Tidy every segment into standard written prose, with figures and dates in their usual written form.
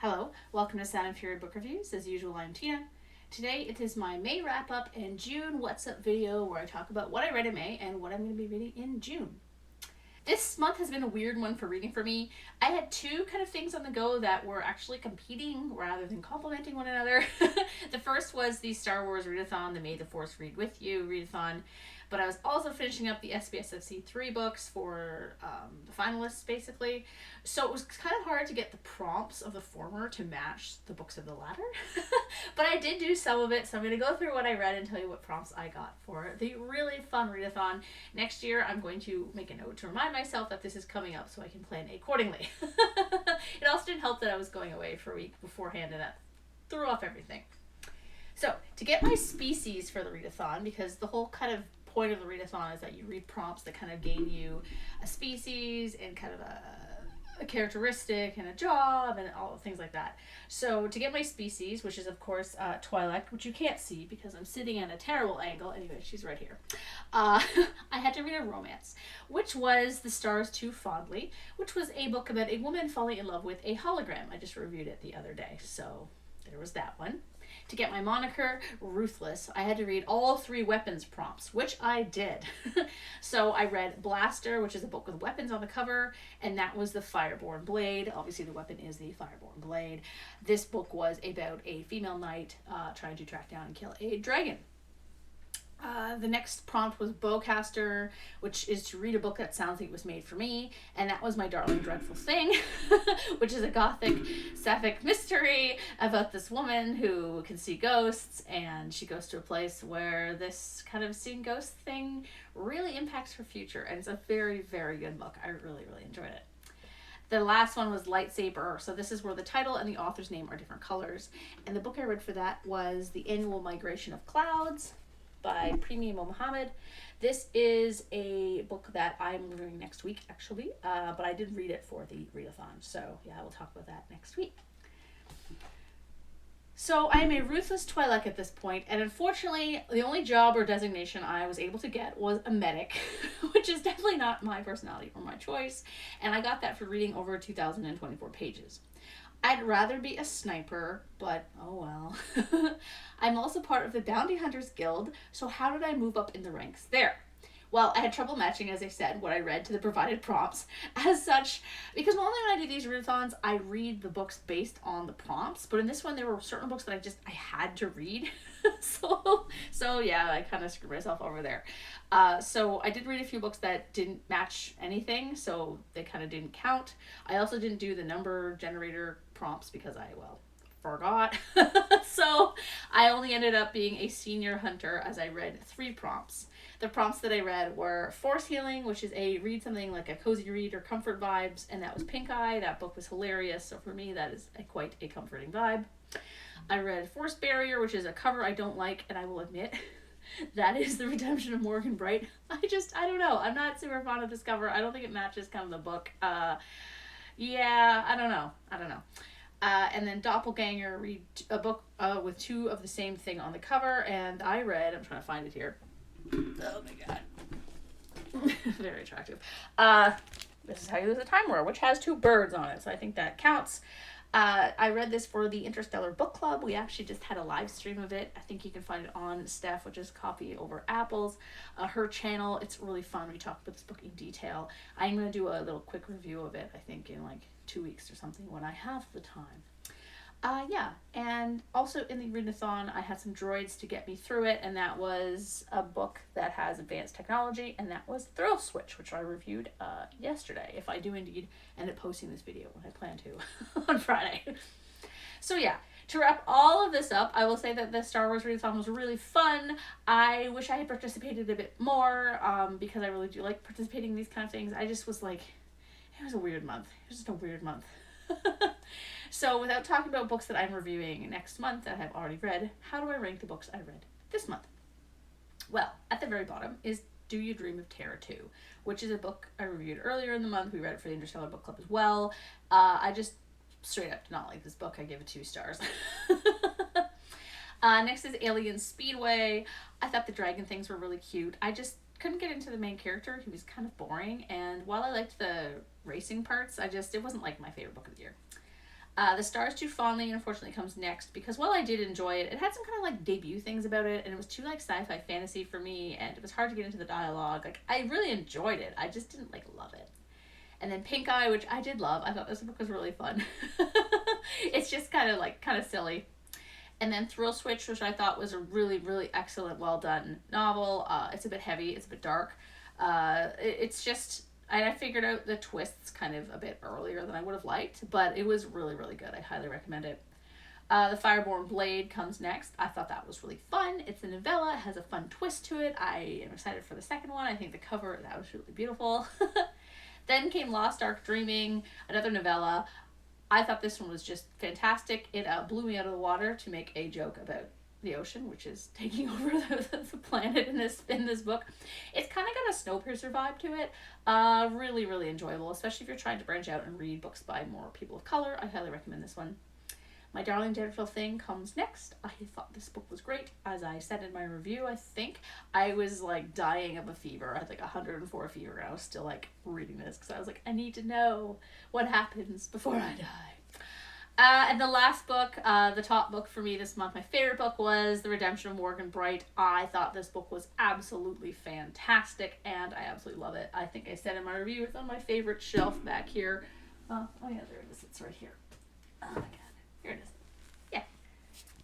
Hello, welcome to Sound and Fury Book Reviews. As usual, I'm Tina. Today it is my May Wrap-Up and June What's Up video where I talk about what I read in May and what I'm going to be reading in June. This month has been a weird one for reading for me. I had two kind of things on the go that were actually competing rather than complementing one another. The first was the Star Wars Readathon, the May the Force Read With You Readathon. But I was also finishing up the SPFPC 3 books for the finalists, basically. So it was kind of hard to get the prompts of the former to match the books of the latter. But I did do some of it, so I'm going to go through what I read and tell you what prompts I got for the really fun readathon. Next year, I'm going to make a note to remind myself that this is coming up so I can plan accordingly. It also didn't help that I was going away for a week beforehand, and that threw off everything. So, to get my species for the readathon, because the whole kind of point of the readathon is that you read prompts that kind of gain you a species and kind of a characteristic and a job and all things like that. So to get my species, which is of course Twilight, which you can't see because I'm sitting at a terrible angle. Anyway, she's right here. I had to read a romance, which was The Stars Too Fondly, which was a book about a woman falling in love with a hologram. I just reviewed it the other day, so there was that one. To get my moniker, Ruthless, I had to read all 3 weapons prompts, which I did. So I read Blaster, which is a book with weapons on the cover, and that was the Fireborn Blade. Obviously the weapon is the Fireborn Blade. This book was about a female knight trying to track down and kill a dragon. The next prompt was Bowcaster, which is to read a book that sounds like it was made for me, and that was My Darling Dreadful Thing, which is a gothic sapphic mystery about this woman who can see ghosts, and she goes to a place where this kind of seeing ghost thing really impacts her future, and it's a very, very good book. I really, really enjoyed it. The last one was Lightsaber. So this is where the title and the author's name are different colors, and the book I read for that was The Annual Migration of Clouds by Premi Mohammed. This is a book that I'm reviewing next week, actually, but I did read it for the readathon, so yeah, we'll talk about that next week. So I'm a ruthless Twi'lek at this point, and unfortunately, the only job or designation I was able to get was a medic, which is definitely not my personality or my choice, and I got that for reading over 2,024 pages. I'd rather be a sniper, but oh well. I'm also part of the Bounty Hunters Guild, so how did I move up in the ranks there? Well, I had trouble matching, as I said, what I read to the provided prompts. As such, because normally when I do these readathons, I read the books based on the prompts, but in this one there were certain books that I had to read. so yeah, I kind of screwed myself over there. So I did read a few books that didn't match anything, so they kind of didn't count. I also didn't do the number generator prompts because I forgot. So I only ended up being a senior hunter as I read 3 prompts. The prompts that I read were Force Healing, which is a read something like a cozy read or comfort vibes, and that was Pink Eye. That book was hilarious, so for me that is quite a comforting vibe. I read Force Barrier, which is a cover I don't like, and I will admit that is the redemption of Morgan Bright. I don't know. I'm not super fond of this cover. I don't think it matches kind of the book. Yeah, I don't know. And then Doppelganger, read a book with 2 of the same thing on the cover, and I read, I'm trying to find it here. Oh my god. Very attractive. This is How You Lose a Time War, which has 2 birds on it, so I think that counts. I read this for the Interstellar Book Club. We actually just had a live stream of it. I think you can find it on Steph, which is Coffee Over Apples, her channel. It's really fun. We talk about this book in detail. I'm going to do a little quick review of it, I think, in like 2 weeks or something when I have the time. Yeah, and also in the readathon, I had some droids to get me through it, and that was a book that has advanced technology, and that was Thrill Switch, which I reviewed yesterday, if I do indeed end up posting this video when I plan to on Friday. So yeah, to wrap all of this up, I will say that the Star Wars readathon was really fun. I wish I had participated a bit more, because I really do like participating in these kind of things. I just was like, it was a weird month. It was just a weird month. So without talking about books that I'm reviewing next month that I've already read, how do I rank the books I read this month? Well, at the very bottom is Do You Dream of Terror 2, which is a book I reviewed earlier in the month. We read it for the Interstellar Book Club as well. I just straight up did not like this book. I give it 2 stars. Next is Alien Speedway. I thought the dragon things were really cute. I just couldn't get into the main character. He was kind of boring, and while I liked the racing parts, it wasn't like my favorite book of the year. The Stars Too Fondly, unfortunately, comes next because while I did enjoy it, it had some kind of like debut things about it, and it was too like sci-fi fantasy for me, and it was hard to get into the dialogue. Like, I really enjoyed it, I just didn't like love it. And then Pink Eye, which I did love. I thought this book was really fun. It's just kind of silly. And then Thrill Switch, which I thought was a really, really excellent, well done novel. It's a bit heavy, it's a bit dark. It's just, I figured out the twists kind of a bit earlier than I would have liked, but it was really, really good. I highly recommend it. The Fireborn Blade comes next. I thought that was really fun. It's a novella. It has a fun twist to it. I am excited for the second one. I think the cover, that was really beautiful. Then came Lost Ark Dreaming, another novella. I thought this one was just fantastic. It blew me out of the water to make a joke about the ocean, which is taking over the planet in this book. It's kind of got a Snowpiercer vibe to it. Really, really enjoyable, especially if you're trying to branch out and read books by more people of color. I highly recommend this one. My Darling Daredevil Thing comes next. I thought this book was great. As I said in my review, I think, I was like dying of a fever. I had like 104 fever, and I was still like reading this because I was like, I need to know what happens before I die. And the last book, the top book for me this month, my favorite book, was The Redemption of Morgan Bright. I thought this book was absolutely fantastic, and I absolutely love it. I think I said in my review, it's on my favorite shelf back here. Oh yeah, there it is. It's right here. Oh my god. Here it is. Yeah.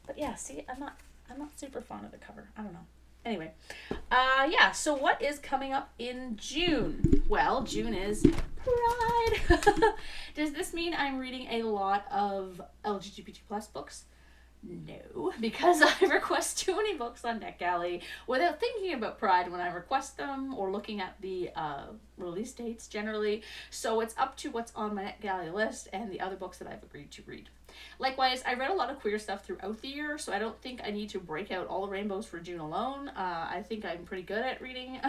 But yeah, see, I'm not super fond of the cover. I don't know. Anyway. Yeah, so what is coming up in June? Well, June is Pride. Does this mean I'm reading a lot of LGBT plus books? No, because I request too many books on NetGalley without thinking about Pride when I request them or looking at the release dates generally. So it's up to what's on my NetGalley list and the other books that I've agreed to read. Likewise, I read a lot of queer stuff throughout the year, so I don't think I need to break out all the rainbows for June alone. I think I'm pretty good at reading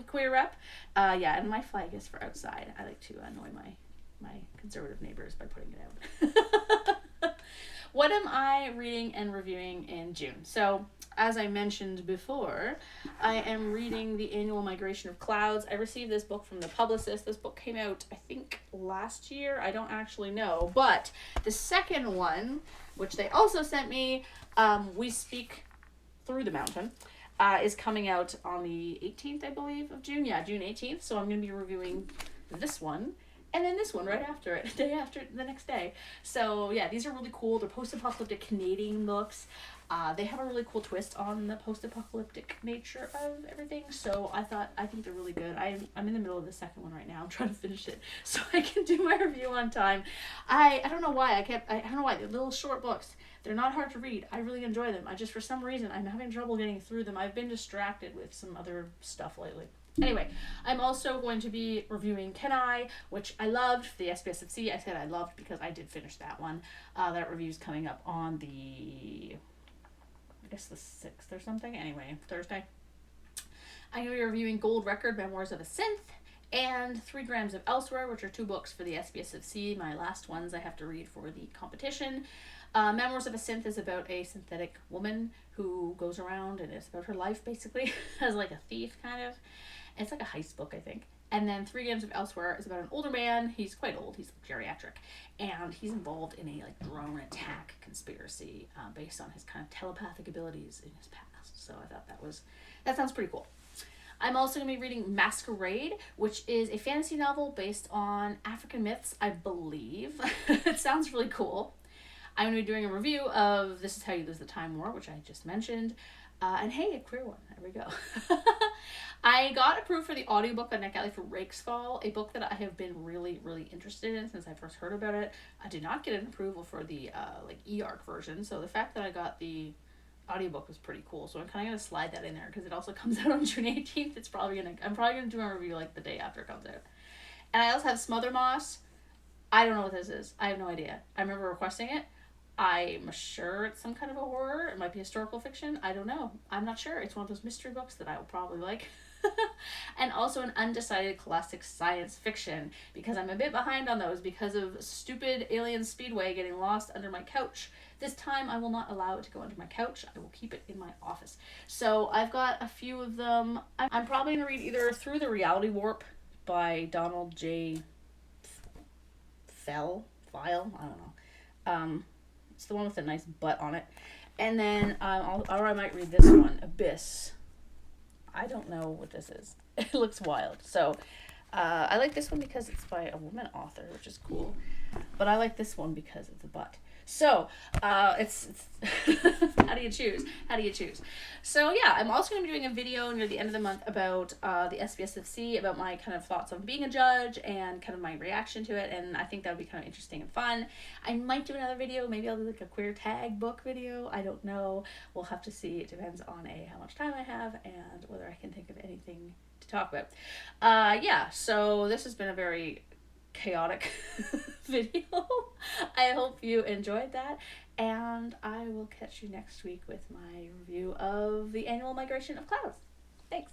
queer rep. Yeah, and my flag is for outside. I like to annoy my conservative neighbors by putting it out. What am I reading and reviewing in June? So, as I mentioned before, I am reading The Annual Migration of Clouds. I received this book from the publicist. This book came out, I think, last year. I don't actually know. But the second one, which they also sent me, We Speak Through the Mountain, is coming out on the 18th, I believe, of June. Yeah, June 18th. So I'm going to be reviewing this one. And then this one right after it, day after, the next day. So yeah, these are really cool. They're post-apocalyptic Canadian books. They have a really cool twist on the post-apocalyptic nature of everything. So I think they're really good. I'm in the middle of the second one right now. I'm trying to finish it so I can do my review on time. I don't know why I don't know why. They're little short books. They're not hard to read. I really enjoy them. I just, for some reason, I'm having trouble getting through them. I've been distracted with some other stuff lately. Anyway, I'm also going to be reviewing Can I, which I loved for the SPFPC. I said I loved because I did finish that one. That review's coming up on the, I guess the 6th or something. Anyway, Thursday. I'm going to be reviewing Gold Record, Memoirs of a Synth, and 3 Grams of Elsewhere, which are 2 books for the SPFPC. My last ones I have to read for the competition. Memoirs of a Synth is about a synthetic woman who goes around, and it's about her life, basically, as like a thief, kind of. It's like a heist book, I think. And then 3 Grams of Elsewhere is about an older man. He's quite old. He's geriatric. And he's involved in a like drone attack conspiracy based on his kind of telepathic abilities in his past. So I thought that sounds pretty cool. I'm also going to be reading Masquerade, which is a fantasy novel based on African myths, I believe. It sounds really cool. I'm going to be doing a review of This Is How You Lose the Time War, which I just mentioned. And hey, a queer one. There we go. I got approved for the audiobook on NetGalley for Rake's Fall, a book that I have been really, really interested in since I first heard about it. I did not get an approval for the e-arc version, so the fact that I got the audiobook was pretty cool. So I'm kind of going to slide that in there because it also comes out on June 18th. I'm probably going to do a review like the day after it comes out. And I also have Smother Moss. I don't know what this is. I have no idea. I remember requesting it. I'm sure it's some kind of a horror. It might be historical fiction. I don't know. I'm not sure. It's one of those mystery books that I will probably like. And also an undecided classic science fiction, because I'm a bit behind on those because of stupid Alien Speedway getting lost under my couch. This time I will not allow it to go under my couch. I will keep it in my office. So I've got a few of them. I'm probably going to read either Through the Reality Warp by Donald J. File? I don't know. It's the one with a nice butt on it. And then, or I might read this one, Abyss. I don't know what this is. It looks wild. So, I like this one because it's by a woman author, which is cool. But I like this one because of the butt. So, it's how do you choose? How do you choose? So, yeah, I'm also going to be doing a video near the end of the month about the SPFPC, about my kind of thoughts on being a judge and kind of my reaction to it, and I think that would be kind of interesting and fun. I might do another video. Maybe I'll do like a queer tag book video. I don't know. We'll have to see. It depends on how much time I have and whether I can think of anything to talk about. Yeah, so this has been a very chaotic video. I hope you enjoyed that, and I will catch you next week with my review of the annual migration of clouds. Thanks.